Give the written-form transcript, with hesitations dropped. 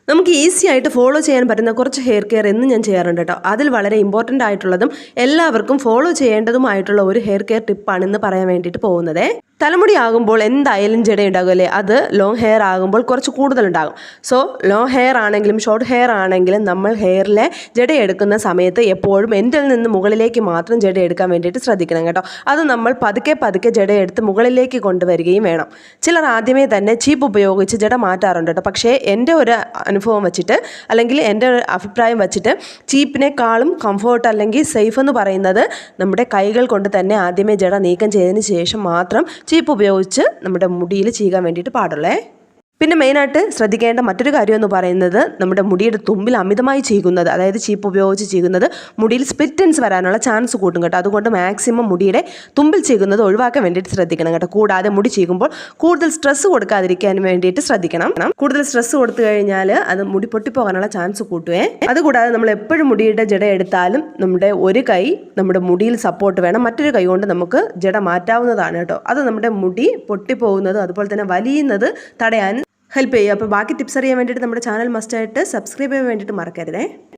നമുക്ക് ഈസി ആയിട്ട് ഫോളോ ചെയ്യാൻ പറ്റുന്ന കുറച്ച് ഹെയർ കെയർ എന്നും ഞാൻ ചെയ്യാറുണ്ട് കേട്ടോ. അതിൽ വളരെ ഇമ്പോർട്ടൻ്റ് ആയിട്ടുള്ളതും എല്ലാവർക്കും ഫോളോ ചെയ്യേണ്ടതുമായിട്ടുള്ള ഒരു ഹെയർ കെയർ ടിപ്പാണ് ഇന്ന് പറയാൻ വേണ്ടിയിട്ട് പോകുന്നത്. തലമുടി ആകുമ്പോൾ എന്തായാലും ജട ഉണ്ടാകുമല്ലേ, അത് ലോങ് ഹെയർ ആകുമ്പോൾ കുറച്ച് കൂടുതലുണ്ടാകും. സോ ലോങ് ഹെയർ ആണെങ്കിലും ഷോർട്ട് ഹെയർ ആണെങ്കിലും നമ്മൾ ഹെയറിലെ ജട എടുക്കുന്ന സമയത്ത് എപ്പോഴും എൻഡിൽ നിന്ന് മുകളിലേക്ക് മാത്രം ജട എടുക്കാൻ വേണ്ടിയിട്ട് ശ്രദ്ധിക്കണം കേട്ടോ. അത് നമ്മൾ പതുക്കെ പതുക്കെ ജട എടുത്ത് മുകളിലേക്ക് കൊണ്ടുവരികയും വേണം. ചിലർ ആദ്യമേ തന്നെ ചീപ്പ് ഉപയോഗിച്ച് ജട മാറ്റാറുണ്ട് കേട്ടോ. പക്ഷേ എൻ്റെ ഒരു അനുഭവം വെച്ചിട്ട് അല്ലെങ്കിൽ എൻ്റെ ഒരു അഭിപ്രായം വെച്ചിട്ട് ചീപ്പിനേക്കാളും കംഫോർട്ട് അല്ലെങ്കിൽ സേഫ് എന്ന് പറയുന്നത് നമ്മുടെ കൈകൾ കൊണ്ട് തന്നെ ആദ്യമേ ജട നീക്കം ചെയ്തതിന് ശേഷം മാത്രം ചീപ്പ് ഉപയോഗിച്ച് നമ്മുടെ മുടിയിൽ ചെയ്യാൻ വേണ്ടിയിട്ട് പാടുള്ളേ. പിന്നെ മെയിനായിട്ട് ശ്രദ്ധിക്കേണ്ട മറ്റൊരു കാര്യം എന്ന് പറയുന്നത് നമ്മുടെ മുടിയുടെ തുമ്പിൽ അമിതമായി ചീകുന്നത്, അതായത് ചീപ്പ് ഉപയോഗിച്ച് ചീകുന്നത് മുടിയിൽ സ്പ്ലിറ്റ് എൻഡ്സ് വരാനുള്ള ചാൻസ് കൂട്ടും കേട്ടോ. അതുകൊണ്ട് മാക്സിമം മുടിയുടെ തുമ്പിൽ ചീകുന്നത് ഒഴിവാക്കാൻ വേണ്ടിയിട്ട് ശ്രദ്ധിക്കണം കേട്ടോ. കൂടാതെ മുടി ചീകുമ്പോൾ കൂടുതൽ സ്ട്രെസ് കൊടുക്കാതിരിക്കാൻ വേണ്ടിയിട്ട് ശ്രദ്ധിക്കണം. കൂടുതൽ സ്ട്രെസ് കൊടുത്തു കഴിഞ്ഞാൽ അത് മുടി പൊട്ടിപ്പോകാനുള്ള ചാൻസ് കൂട്ടുവേ. അതുകൂടാതെ നമ്മൾ എപ്പോഴും മുടിയുടെ ജട എടുത്താലും നമ്മുടെ ഒരു കൈ നമ്മുടെ മുടിയിൽ സപ്പോർട്ട് വേണം, മറ്റൊരു കൈ കൊണ്ട് നമുക്ക് ജട മാറ്റാവുന്നതാണ് കേട്ടോ. അത് നമ്മുടെ മുടി പൊട്ടിപ്പോകുന്നത് അതുപോലെ തന്നെ വലിയുന്നത് തടയാൻ ഹെൽപ്പ് ചെയ്യും. അപ്പോൾ ബാക്കി ടിപ്സ് അറിയാൻ വേണ്ടിയിട്ട് നമ്മുടെ ചാനൽ മസ്റ്റായിട്ട് സബ്സ്ക്രൈബ് ചെയ്യാൻ വേണ്ടിയിട്ട് മറക്കരുതേ.